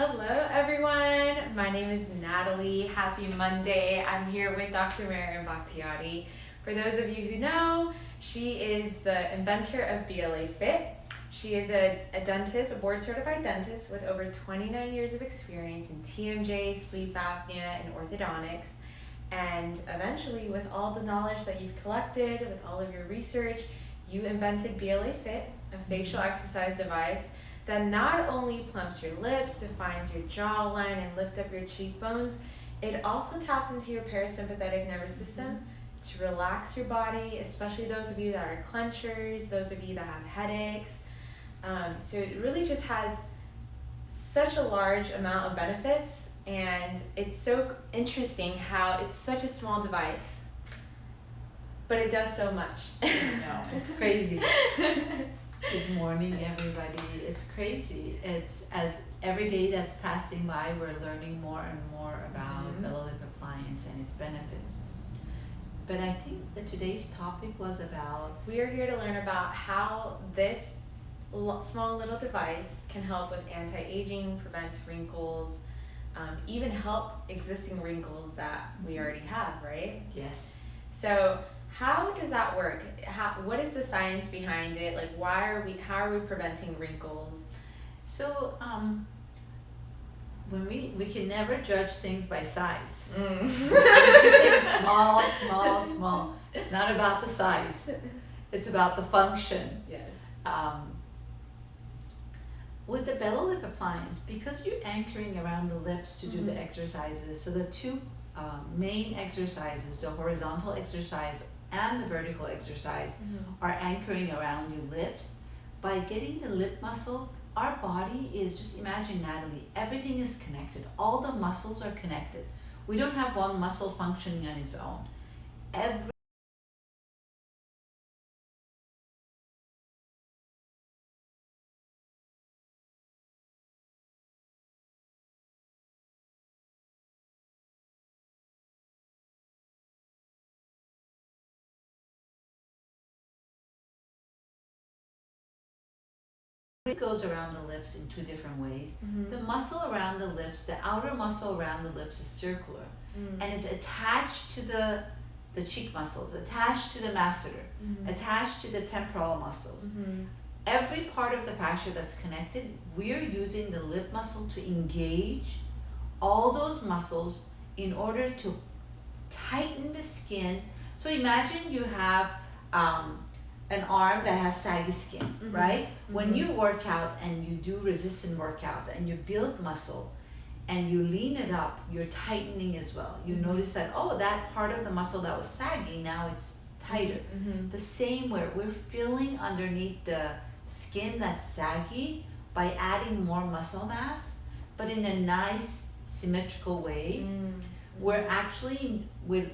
Hello everyone, my name is Natalie. Happy Monday. I'm here with Dr. Mariam Bakhtiari. For those of you who know, she is the inventor of BLAFit. She is a dentist, a board certified dentist with over 29 years of experience in TMJ, sleep apnea, and orthodontics. And eventually, with all the knowledge that you've collected, with all of your research, you invented BLAFit, a facial exercise device that not only plumps your lips, defines your jawline, and lift up your cheekbones, it also taps into your parasympathetic nervous system to relax your body, especially those of you that are clenchers, those of you that have headaches. So it really just has such a large amount of benefits, and it's so interesting how it's such a small device, but it does so much. No, it's crazy. Good morning, everybody. It's crazy. It's as every day that's passing by, we're learning more and more about BLAFit appliance and its benefits. But I think that today's topic was about... We are here to learn about how this small little device can help with anti-aging, prevent wrinkles, even help existing wrinkles that we already have, right? Yes. So how does that work? What is the science behind it? Like, how are we preventing wrinkles? So when we can never judge things by size. It's small. It's not about the size. It's about the function. Yes. With the BLAFit appliance, because you're anchoring around the lips to do the exercises, so the two main exercises, the horizontal exercise and the vertical exercise, are anchoring around your lips. By getting the lip muscle, our body is, just imagine, Natalie, everything is connected. All the muscles are connected. We don't have one muscle functioning on its own. Every it goes around the lips in two different ways. The muscle around the lips, the outer muscle around the lips, is circular, and it's attached to the cheek muscles, attached to the masseter, attached to the temporal muscles. Every part of the fascia that's connected, we're using the lip muscle to engage all those muscles in order to tighten the skin. So imagine you have an arm that has saggy skin, right? When you work out and you do resistant workouts and you build muscle and you lean it up, you're tightening as well. You notice that, oh, that part of the muscle that was saggy, now it's tighter. The same way, we're filling underneath the skin that's saggy by adding more muscle mass, but in a nice symmetrical way. We're actually with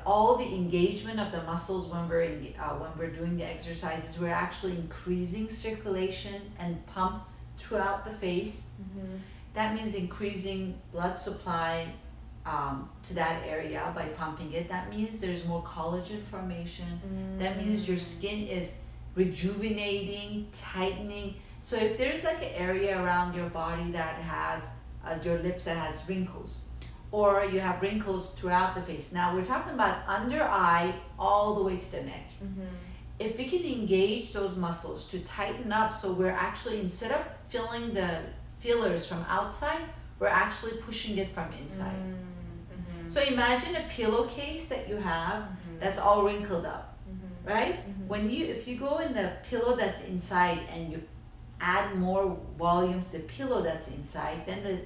all the engagement of the muscles when we're doing the exercises, we're actually increasing circulation and pump throughout the face. That means increasing blood supply to that area by pumping it. That means there's more collagen formation. That means your skin is rejuvenating, tightening. So if there's like an area around your body that has your lips that has wrinkles, or you have wrinkles throughout the face. Now we're talking about under eye all the way to the neck. If we can engage those muscles to tighten up, so we're actually, instead of filling the fillers from outside, we're actually pushing it from inside. So imagine a pillowcase that you have that's all wrinkled up, right? If you go in the pillow that's inside and you add more volume to the pillow that's inside, then the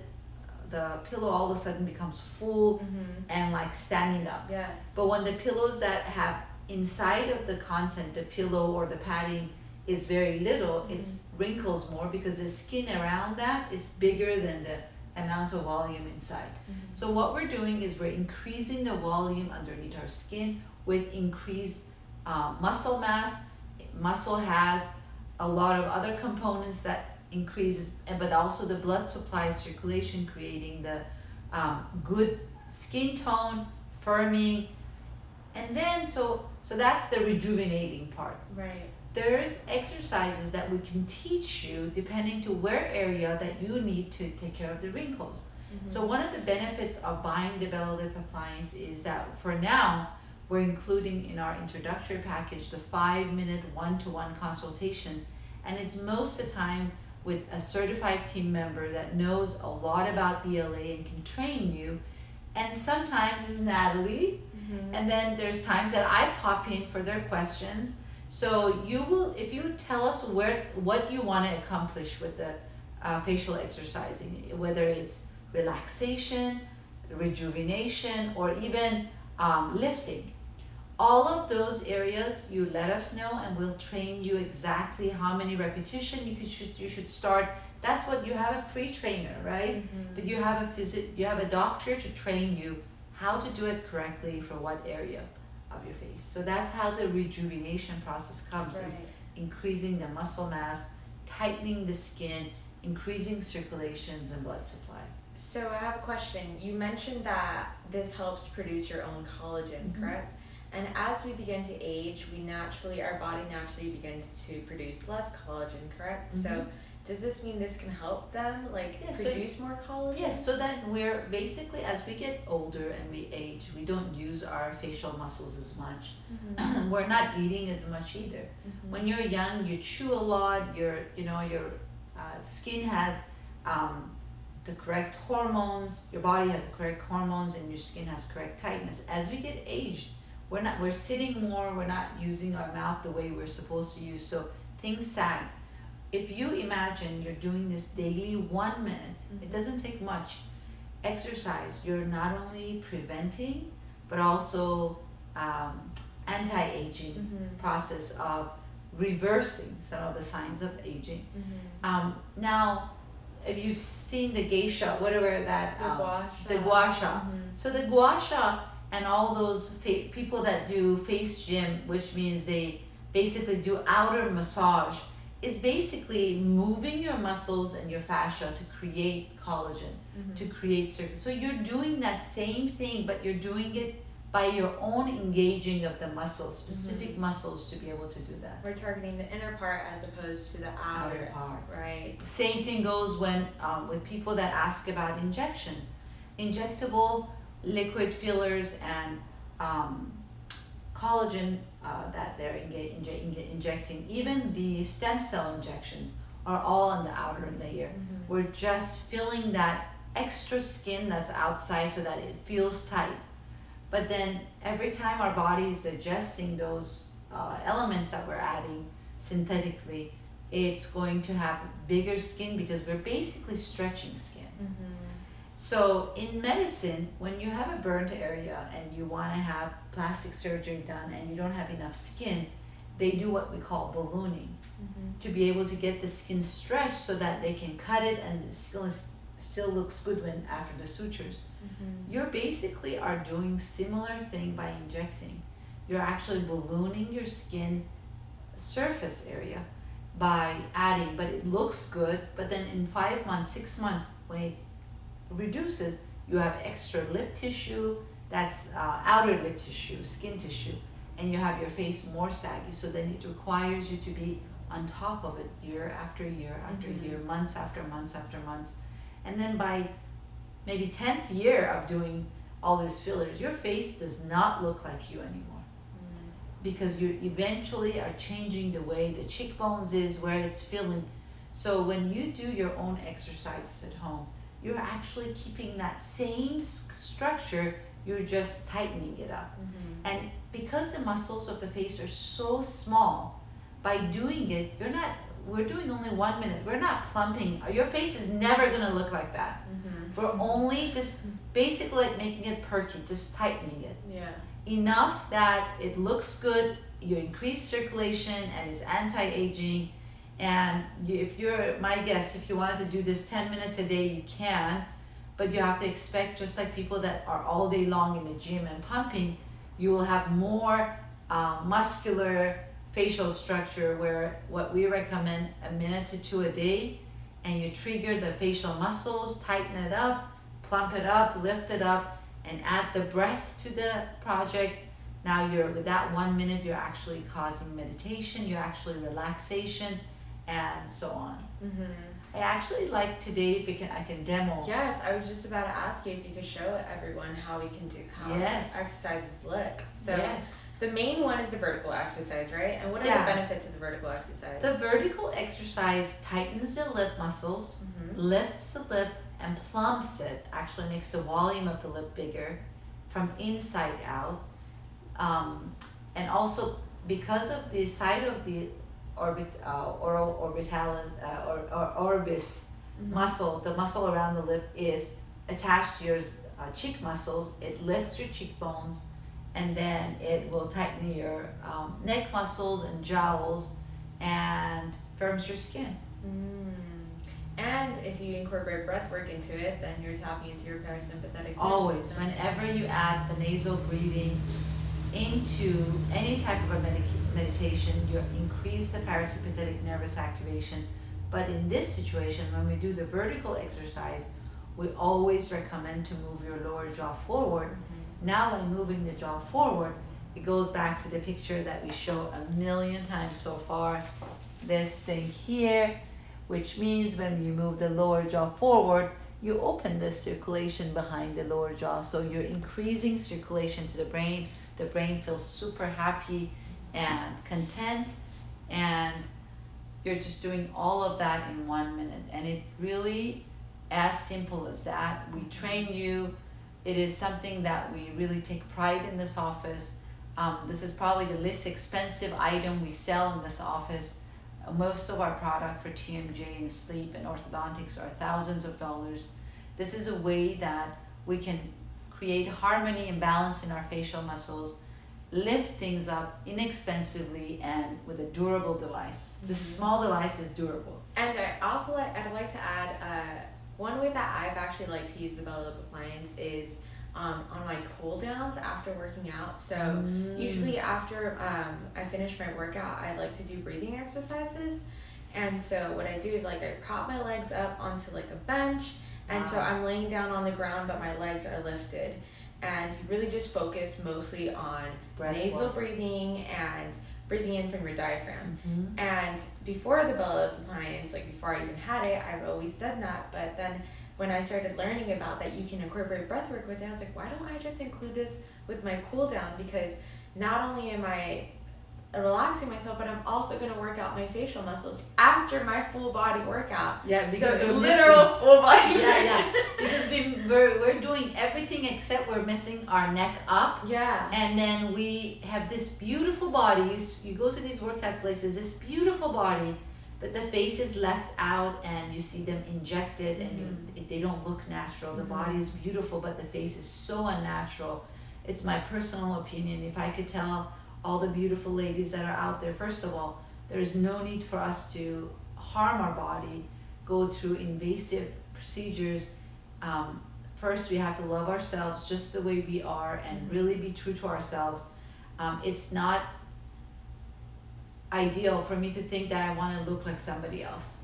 pillow all of a sudden becomes full and like standing up. Yes. But when the pillows that have inside of the content, the pillow or the padding, is very little, it wrinkles more because the skin around that is bigger than the amount of volume inside. So what we're doing is we're increasing the volume underneath our skin with increased muscle mass. Muscle has a lot of other components that increases, but also the blood supply circulation, creating the good skin tone, firming, and then so that's the rejuvenating part. Right. there's exercises that we can teach you depending to where area that you need to take care of the wrinkles. So one of the benefits of buying the BLAFit appliance is that for now, we're including in our introductory package the 5-minute one-to-one consultation, and it's most of the time with a certified team member that knows a lot about BLA and can train you. And sometimes it's Natalie, and then there's times that I pop in for their questions. So you will, if you tell us what you want to accomplish with the facial exercising, whether it's relaxation, rejuvenation, or even lifting. All of those areas, you let us know and we'll train you exactly how many repetitions you should start. That's what you have a free trainer, right? But you have a doctor to train you how to do it correctly for what area of your face. So that's how the rejuvenation process comes, is increasing the muscle mass, tightening the skin, increasing circulations and blood supply. So I have a question. You mentioned that this helps produce your own collagen, correct? And as we begin to age, our body naturally begins to produce less collagen, correct? So does this mean this can help them produce more collagen? Yes, so that we're basically, as we get older and we age, we don't use our facial muscles as much. We're not eating as much either. When you're young, you chew a lot, your skin has the correct hormones, your body has the correct hormones, and your skin has correct tightness. As we get aged, we're sitting more, we're not using our mouth the way we're supposed to use, so things sag. If you imagine you're doing this daily 1 minute, it doesn't take much exercise, you're not only preventing, but also anti-aging process of reversing some of the signs of aging. Now, if you've seen the geisha, whatever that, the gua sha. So the gua sha and all those people that do face gym, which means they basically do outer massage, is basically moving your muscles and your fascia to create collagen, to create circuits. So you're doing that same thing, but you're doing it by your own engaging of the muscles, specific muscles to be able to do that. We're targeting the inner part as opposed to the outer part. Right. The same thing goes when with people that ask about injections. Injectable liquid fillers and collagen that they're injecting, even the stem cell injections are all on the outer layer. We're just filling that extra skin that's outside so that it feels tight. But then every time our body is digesting those elements that we're adding synthetically, it's going to have bigger skin because we're basically stretching skin. So in medicine, when you have a burnt area and you want to have plastic surgery done and you don't have enough skin, they do what we call ballooning to be able to get the skin stretched so that they can cut it and the skin still looks good when after the sutures. You're basically are doing similar thing by injecting. You're actually ballooning your skin surface area by adding, but it looks good, but then in 5 months, 6 months, when it reduces, you have extra lip tissue, that's outer lip tissue, skin tissue, and you have your face more saggy. So then it requires you to be on top of it year after year after year, months after months after months. And then by maybe 10th year of doing all these fillers, your face does not look like you anymore. Because you eventually are changing the way the cheekbones is, where it's filling. So when you do your own exercises at home, you're actually keeping that same structure, you're just tightening it up. And because the muscles of the face are so small, by doing it, we're doing only 1 minute. We're not plumping. Your face is never gonna look like that. We're only just basically like making it perky, just tightening it. Enough that it looks good, you increase circulation and it's anti-aging. And my guess, if you wanted to do this 10 minutes a day, you can, but you have to expect, just like people that are all day long in the gym and pumping, you will have more muscular facial structure, where what we recommend 1 minute to 2 a day, and you trigger the facial muscles, tighten it up, plump it up, lift it up, and add the breath to the project. Now with that 1 minute, you're actually causing meditation, you're actually relaxation, and so on. I actually like today, if I can demo. Yes, I was just about to ask you if you could show everyone how we can do exercises look. So the main one is the vertical exercise, right? And what are the benefits of the vertical exercise? The vertical exercise tightens the lip muscles, lifts the lip, and plumps it. Actually makes the volume of the lip bigger from inside out. And also because of the side of the oral orbitalis or orbis muscle, the muscle around the lip is attached to your cheek muscles. It lifts your cheekbones, and then it will tighten your neck muscles and jowls and firms your skin. And if you incorporate breath work into it, then you're tapping into your parasympathetic. Always, whenever you add the nasal breathing into any type of a meditation, you increase the parasympathetic nervous activation. But in this situation, when we do the vertical exercise, we always recommend to move your lower jaw forward. Now by moving the jaw forward, it goes back to the picture that we show a million times so far. This thing here, which means when you move the lower jaw forward, you open the circulation behind the lower jaw. So you're increasing circulation to the brain. The brain feels super happy and content, and you're just doing all of that in 1 minute. And it really, as simple as that. We train you. It is something that we really take pride in this office. This is probably the least expensive item we sell in this office. Most of our product for TMJ and sleep and orthodontics are thousands of dollars. This is a way that we can create harmony and balance in our facial muscles, lift things up inexpensively and with a durable device. This small device is durable. And I'd like to add one way that I've actually liked to use the BLAFit appliance is on my cool downs after working out. So usually after I finish my workout, I like to do breathing exercises. And so what I do is I prop my legs up onto a bench, and so I'm laying down on the ground, but my legs are lifted. And you really just focus mostly on nasal breathing and breathing in from your diaphragm. And before the BLAFit appliance, before I even had it, I've always done that. But then when I started learning about that you can incorporate breath work with it, I was like, why don't I just include this with my cool down? Because not only am I relaxing myself, but I'm also going to work out my facial muscles after my full body workout. Yeah, because so literal full body. Because we're doing everything except we're missing our neck up. And then we have this beautiful body. You go to these workout places, this beautiful body, but the face is left out, and you see them injected, and they don't look natural. The body is beautiful, but the face is so unnatural. It's my personal opinion. If I could tell all the beautiful ladies that are out there, first of all, there is no need for us to harm our body, go through invasive procedures. First, we have to love ourselves just the way we are and really be true to ourselves. It's not ideal for me to think that I want to look like somebody else.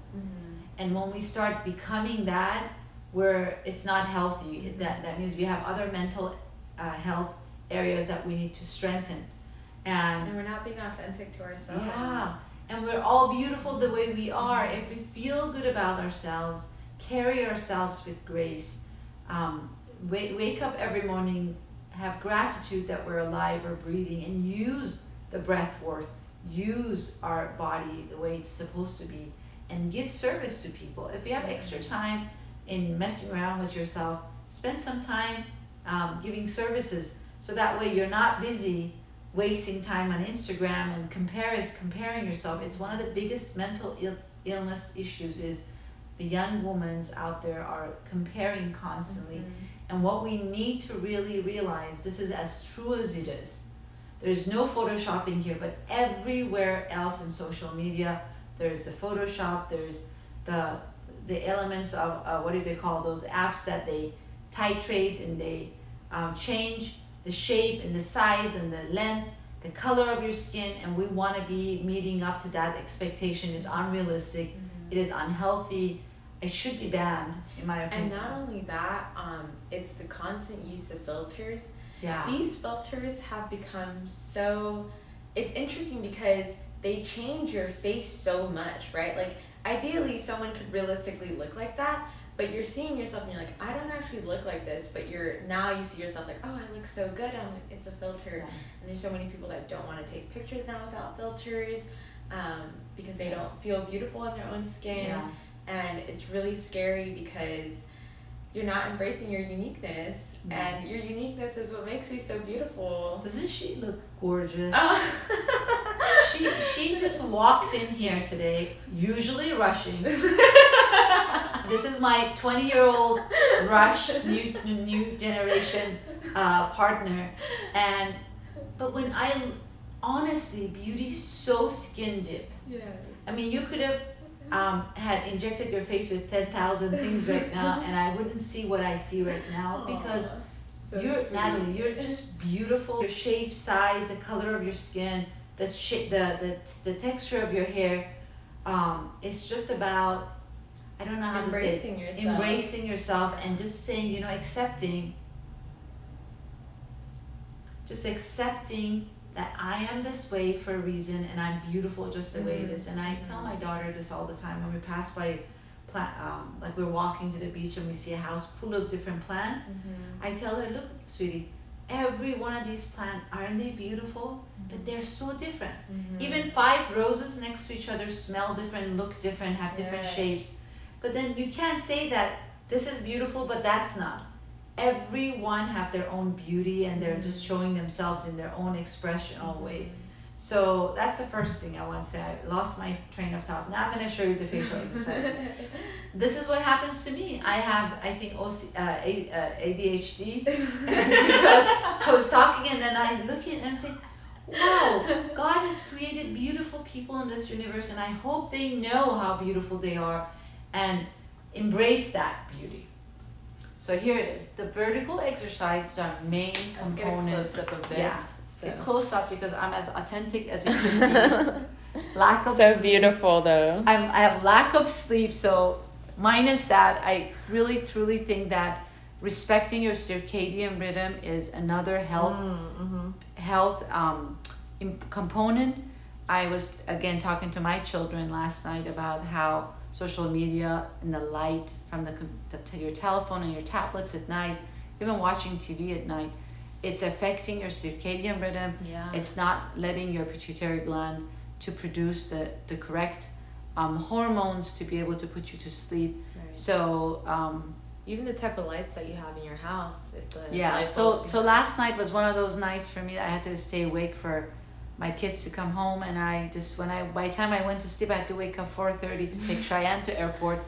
And when we start becoming that, where it's not healthy, that means we have other mental health areas that we need to strengthen. And we're not being authentic to ourselves. And we're all beautiful the way we are. If we feel good about ourselves, carry ourselves with grace, wake up every morning, have gratitude that we're alive or breathing, and use the breath work, use our body the way it's supposed to be, and give service to people. If you have extra time in messing around with yourself, spend some time giving services, so that way you're not busy wasting time on Instagram and comparing yourself. It's one of the biggest mental illness issues is the young women out there are comparing constantly. And what we need to really realize, this is as true as it is. There's no photoshopping here, but everywhere else in social media, there's the Photoshop, there's the elements of, what do they call those apps that they titrate and they change the shape and the size and the length, the color of your skin, and we want to be meeting up to that expectation. Is unrealistic. It is unhealthy. It should be banned, in my opinion. And not only that, it's the constant use of filters. Yeah. These filters have become so, it's interesting because they change your face so much, right? Like ideally someone could realistically look like that, but you're seeing yourself and you're like, I don't actually look like this, but now you see yourself like, oh, I look so good. I'm like, it's a filter. Yeah. And there's so many people that don't want to take pictures now without filters, because they don't feel beautiful in their own skin. Yeah. And it's really scary because you're not embracing your uniqueness, and your uniqueness is what makes you so beautiful. Doesn't she look gorgeous? Oh. She just walked in here today, usually rushing. This is my 20-year-old rush, new generation partner, but when honestly, beauty's so skin deep. Yeah. I mean, you could have had injected your face with 10,000 things right now, and I wouldn't see what I see right now because so you're sweet. Natalie. You're just beautiful. Your shape, size, the color of your skin, the texture of your hair. It's just about, I don't know how to say it, embracing yourself and just saying, accepting that I am this way for a reason and I'm beautiful just the way it is. And I tell my daughter this all the time when we pass by, like we're walking to the beach and we see a house full of different plants. I tell her, look, sweetie, every one of these plants, aren't they beautiful? But they're so different. Even 5 roses next to each other smell different, look different, have different shapes. But then you can't say that this is beautiful, but that's not. Everyone have their own beauty and they're just showing themselves in their own expressional way. So that's the first thing I want to say. I lost my train of thought. Now I'm going to show you the facial exercise. This is what happens to me. I have, I think, ADHD because I was talking and then I look in and I'm saying, wow, God has created beautiful people in this universe and I hope they know how beautiful they are and embrace that beauty. So here it is. The vertical exercise is our main component. Let's get a close-up of this. Yeah. So. Get close up because I'm as authentic as it can be. Lack of so sleep. beautiful though. I have lack of sleep, so minus that, I really truly think that respecting your circadian rhythm is another health component. I was again talking to my children last night about how social media and the light from your telephone and your tablets at night, even watching TV at night, it's affecting your circadian rhythm. Yeah. It's not letting your pituitary gland to produce the correct hormones to be able to put you to sleep. Right. So even the type of lights that you have in your house. If the yeah. So last night was one of those nights for me that I had to stay awake for my kids to come home, and by the time I went to sleep, I had to wake up 4:30 to take Cheyenne to airport,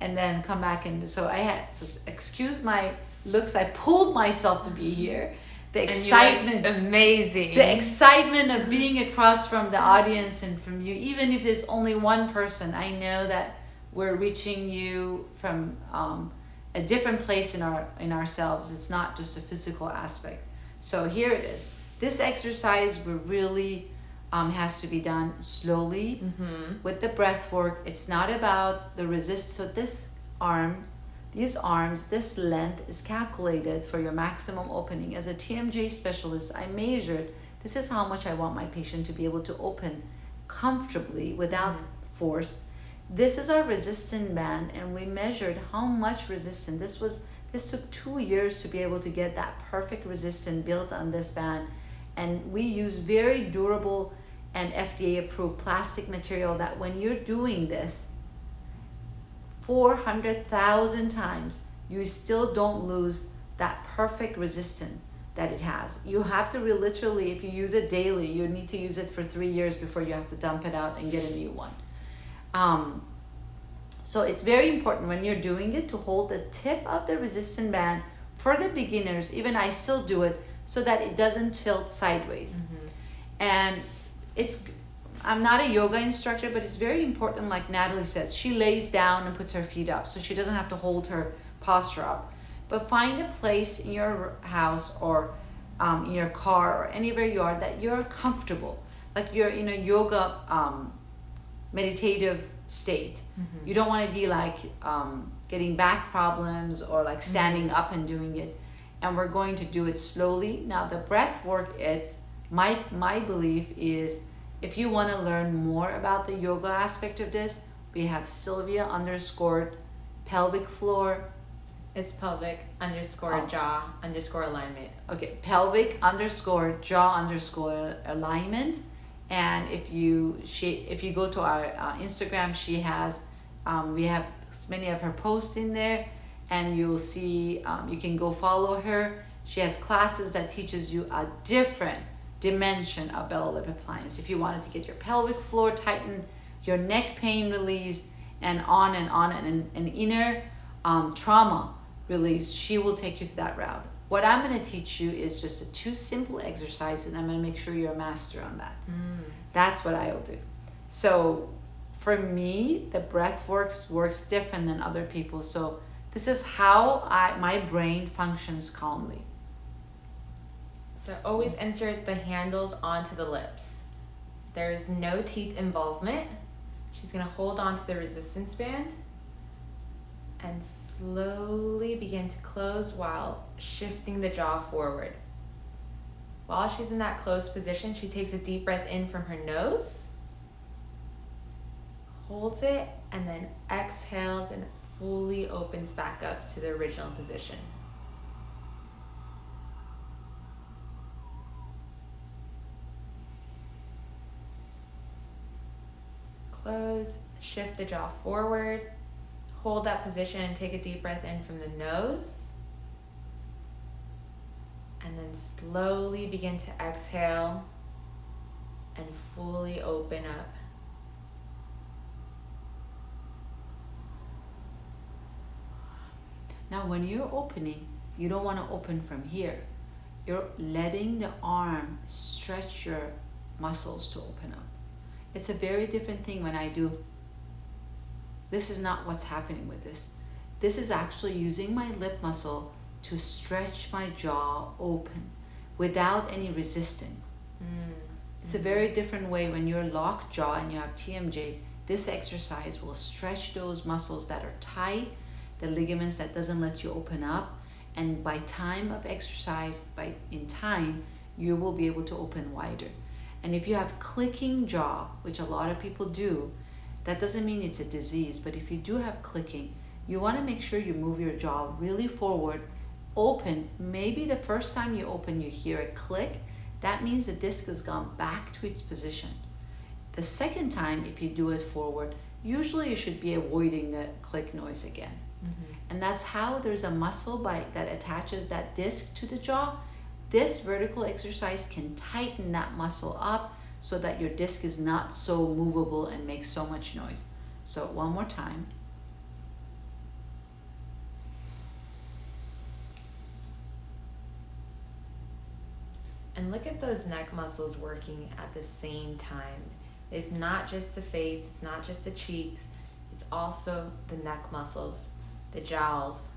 and then come back. And so I had to excuse my looks. I pulled myself to be here. The excitement, amazing. The excitement of being across from the audience and from you, even if there's only one person, I know that we're reaching you from a different place in ourselves. It's not just a physical aspect. So here it is. This exercise really has to be done slowly with the breath work. It's not about the resist. So these arms, this length is calculated for your maximum opening. As a TMJ specialist, I measured, this is how much I want my patient to be able to open comfortably without force. This is our resistance band, and we measured how much resistance. This took 2 years to be able to get that perfect resistance built on this band. And we use very durable and FDA approved plastic material that when you're doing this 400,000 times, you still don't lose that perfect resistance that it has. You have to literally, if you use it daily, you need to use it for 3 years before you have to dump it out and get a new one. So it's very important when you're doing it to hold the tip of the resistance band. For the beginners, even I still do it so that it doesn't tilt sideways. And I'm not a yoga instructor, but it's very important, like Natalie says, she lays down and puts her feet up so she doesn't have to hold her posture up. But find a place in your house or in your car or anywhere you are that you're comfortable, like you're in a yoga meditative state. You don't want to be like getting back problems or like standing up and doing it. and we're going to do it slowly. Now the breath work, it's my belief is, if you want to learn more about the yoga aspect of this, we have Sylvia _ pelvic floor. It's pelvic _ jaw _ alignment. Okay, pelvic _ jaw _ alignment. And if you go to our Instagram, she has we have many of her posts in there, and you'll see you can go follow her. She has classes that teaches you a different dimension of belly lip appliance. If you wanted to get your pelvic floor tightened, your neck pain released, and on and an inner trauma release, she will take you to that route. What I'm going to teach you is just a 2 simple exercises, and I'm going to make sure you're a master on that. That's what I'll do. So for me, the breath works different than other people. So this is how my brain functions calmly. So always insert the handles onto the lips. There's no teeth involvement. She's going to hold on to the resistance band and slowly begin to close while shifting the jaw forward. While she's in that closed position, she takes a deep breath in from her nose, holds it, and then exhales and fully opens back up to the original position. Close, shift the jaw forward, hold that position and take a deep breath in from the nose. And then slowly begin to exhale and fully open up. Now when you're opening, you don't want to open from here. You're letting the arm stretch your muscles to open up. It's a very different thing when I do. This is not what's happening with this. This is actually using my lip muscle to stretch my jaw open without any resisting. It's a very different way when you're locked jaw and you have TMJ. This exercise will stretch those muscles that are tight, the ligaments that doesn't let you open up, and by time of exercise, in time, you will be able to open wider. And if you have clicking jaw, which a lot of people do, that doesn't mean it's a disease, but if you do have clicking, you want to make sure you move your jaw really forward, open. Maybe the first time you open, you hear a click. That means the disc has gone back to its position. The second time, if you do it forward, usually you should be avoiding the click noise again. And that's how there's a muscle that attaches that disc to the jaw. This vertical exercise can tighten that muscle up so that your disc is not so movable and makes so much noise. So one more time. And look at those neck muscles working at the same time. It's not just the face, it's not just the cheeks, it's also the neck muscles, the jowls.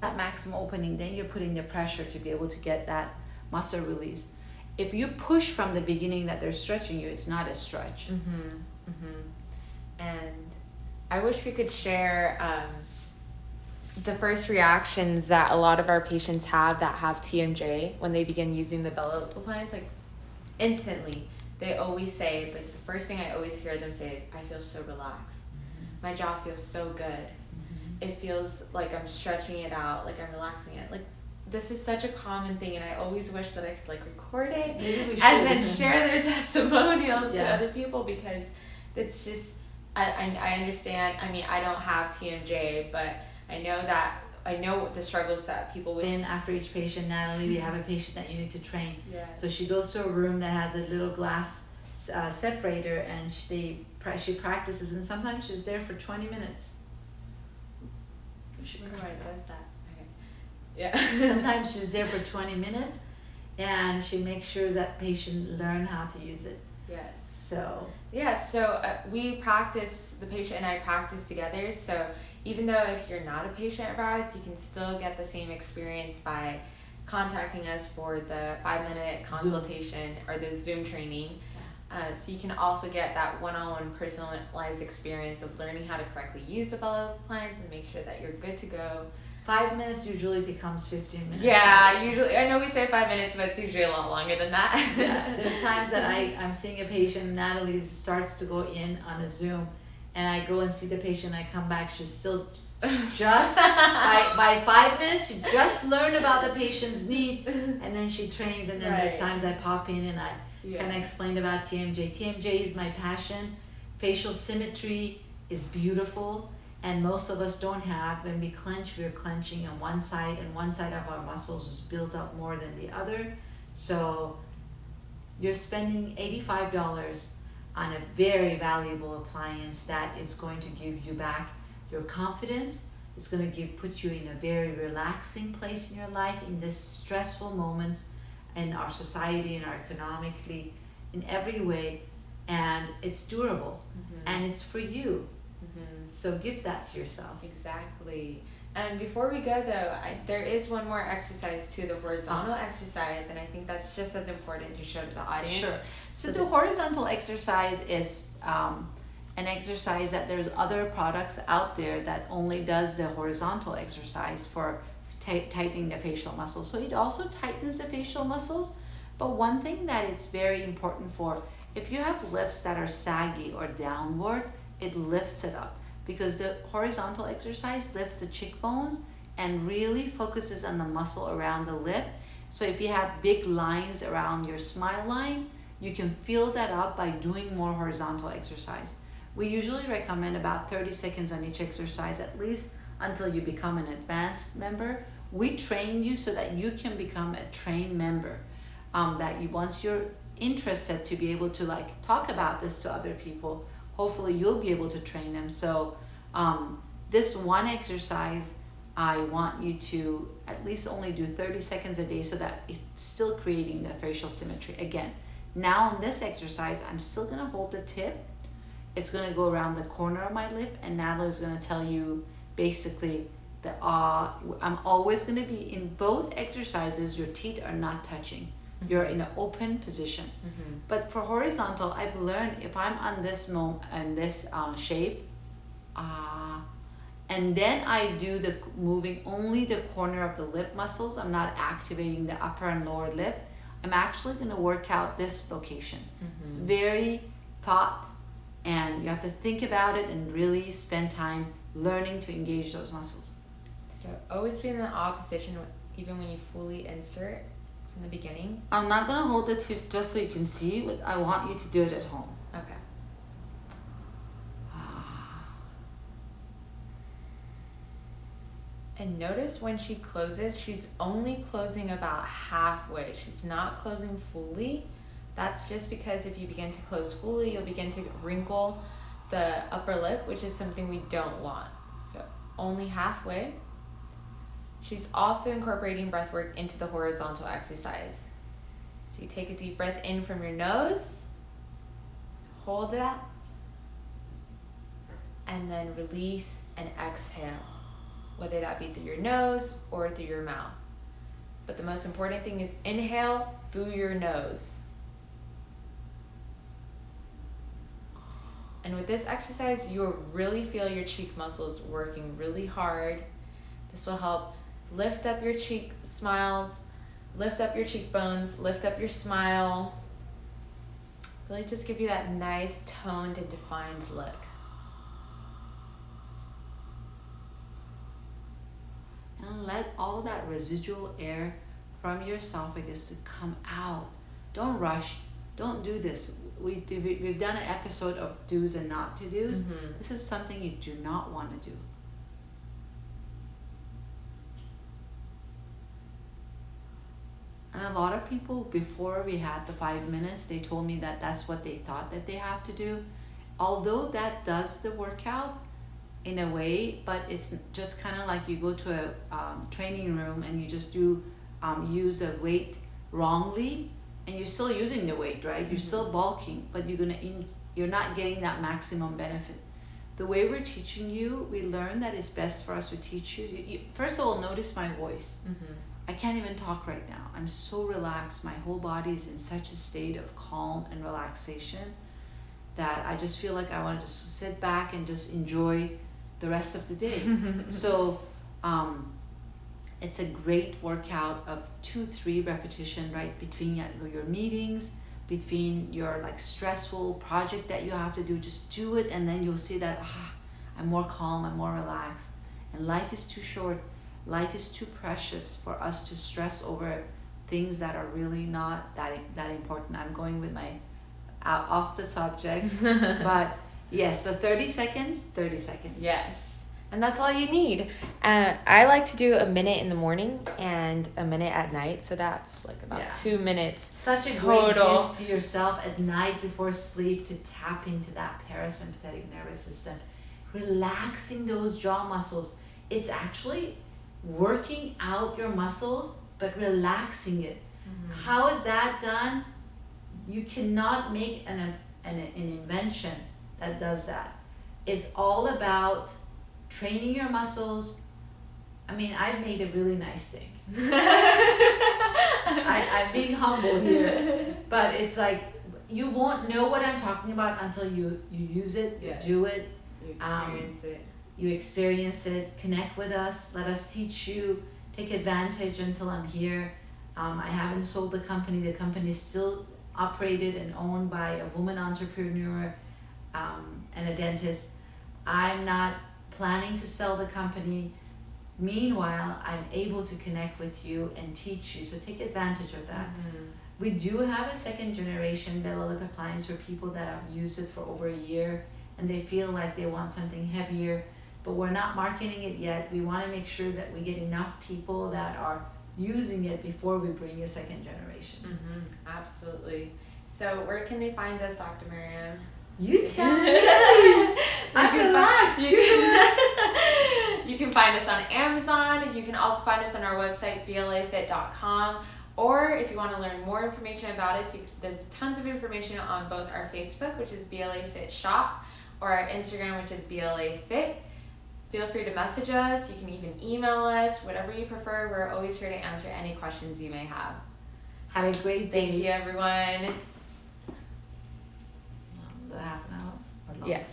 That maximum opening, then you're putting the pressure to be able to get that muscle release. If you push from the beginning that they're stretching you, it's not a stretch. And I wish we could share the first reactions that a lot of our patients have that have TMJ when they begin using the belly lip appliance. Like instantly, they always say, like the first thing I always hear them say is, I feel so relaxed. My jaw feels so good. It feels like I'm stretching it out, like I'm relaxing it. Like this is such a common thing, and I always wish that I could like record it and then share their testimonials to other people, because it's just, I understand. I mean, I don't have TMJ, but I know the struggles that people with. And after each patient, Natalie, we have a patient that you need to train. Yes. So she goes to a room that has a little glass separator, and she practices, and sometimes she's there for 20 minutes. Does that? Okay. Yeah. Sometimes she's there for 20 minutes, and she makes sure that patient learn how to use it. Yes. So. Yeah. So we practice. The patient and I practice together. So even though if you're not a patient of ours, you can still get the same experience by contacting us for the 5-minute consultation or the Zoom training. So you can also get that one-on-one personalized experience of learning how to correctly use the BLAFit and make sure that you're good to go. 5 minutes usually becomes 15 minutes. Yeah, usually, I know we say 5 minutes, but it's usually a lot longer than that. Yeah, there's times that I'm seeing a patient, Natalie starts to go in on a Zoom, and I go and see the patient, I come back, she's still just, by 5 minutes, she just learned about the patient's need, and then she trains, and then there's times I pop in and I kind of explain about TMJ. TMJ is my passion. Facial symmetry is beautiful. And most of us don't have. When we clench, we're clenching on one side, and one side of our muscles is built up more than the other. So you're spending $85 on a very valuable appliance that is going to give you back your confidence. It's going to put you in a very relaxing place in your life in this stressful moments in our society and our economically, in every way. And it's durable, and it's for you. So give that to yourself. Exactly. And before we go though, there is one more exercise too, the horizontal exercise, and I think that's just as important to show to the audience. Sure. So the horizontal exercise is an exercise that there's other products out there that only does the horizontal exercise for tightening the facial muscles. So it also tightens the facial muscles, but one thing that it's very important for, if you have lips that are saggy or downward, it lifts it up, because the horizontal exercise lifts the cheekbones and really focuses on the muscle around the lip. So if you have big lines around your smile line, you can fill that up by doing more horizontal exercise. We usually recommend about 30 seconds on each exercise, at least until you become an advanced member. We train you so that you can become a trained member. That you, once you're interested to be able to talk about this to other people, hopefully you'll be able to train them. So this one exercise, I want you to at least only do 30 seconds a day so that it's still creating the facial symmetry. Again, now on this exercise, I'm still gonna hold the tip. It's gonna go around the corner of my lip, and Natalie is gonna tell you basically that I'm always gonna be in both exercises, your teeth are not touching. You're in an open position. But for horizontal, I've learned if I'm on this shape, and then I do the moving only the corner of the lip muscles, I'm not activating the upper and lower lip, I'm actually going to work out this location. It's very thought, and you have to think about it and really spend time learning to engage those muscles. So always be in the opposition even when you fully insert from the beginning. I'm not going to hold the tip just so you can see, but I want you to do it at home. Okay. And notice when she closes, she's only closing about halfway. She's not closing fully. That's just because if you begin to close fully, you'll begin to wrinkle the upper lip, which is something we don't want. So only halfway. She's also incorporating breath work into the horizontal exercise. So you take a deep breath in from your nose, hold that, and then release and exhale, whether that be through your nose or through your mouth. But the most important thing is inhale through your nose. And with this exercise, you'll really feel your cheek muscles working really hard. This will help lift up your smiles, lift up your cheekbones, lift up your smile. Really just give you that nice toned and defined look. And let all that residual air from your esophagus to come out. Don't rush. Don't do this. We've done an episode of do's and not to do's. This is something you do not want to do. And a lot of people, before we had the 5 minutes, they told me that that's what they thought that they have to do. Although that does the workout in a way, but it's just kind of like you go to a training room and you just do use a weight wrongly, and you're still using the weight, right? You're still bulking, but you're not getting that maximum benefit. The way we're teaching you, we learn that it's best for us to teach you. First of all, notice my voice. I can't even talk right now. I'm so relaxed. My whole body is in such a state of calm and relaxation that I just feel like I want to just sit back and just enjoy the rest of the day. So it's a great workout of 2-3 repetition, right, between your meetings, between your like stressful project that you have to do. Just do it, and then you'll see that I'm more calm, I'm more relaxed. And life is too short. Life is too precious for us to stress over things that are really not that important. I'm going with my off the subject, but yes, so 30 seconds. Yes, and that's all you need. I like to do a minute in the morning and a minute at night, so that's like about 2 minutes. Such a total. Great gift to yourself at night before sleep to tap into that parasympathetic nervous system, relaxing those jaw muscles. It's actually working out your muscles but relaxing it. How is that done? You cannot make an invention that does that. It's all about training your muscles. I mean, I've made a really nice thing. I'm being humble here, but it's like you won't know what I'm talking about until you use it, you do it, you experience it. Connect with us, let us teach you, take advantage until I'm here. I haven't sold the company. The company is still operated and owned by a woman entrepreneur and a dentist. I'm not planning to sell the company. Meanwhile, I'm able to connect with you and teach you, so take advantage of that. We do have a second generation BLAFit appliance for people that have used it for over a year and they feel like they want something heavier, but we're not marketing it yet. We want to make sure that we get enough people that are using it before we bring a second generation. Absolutely. So where can they find us, Dr. Miriam? You tell me. I'm relaxed. You can find us on Amazon. You can also find us on our website, BLAFit.com. Or if you want to learn more information about us, there's tons of information on both our Facebook, which is BLAFit Shop, or our Instagram, which is BLAFit. Feel free to message us. You can even email us, whatever you prefer. We're always here to answer any questions you may have. Have a great day. Thank you, everyone. Half an hour or long? Yes.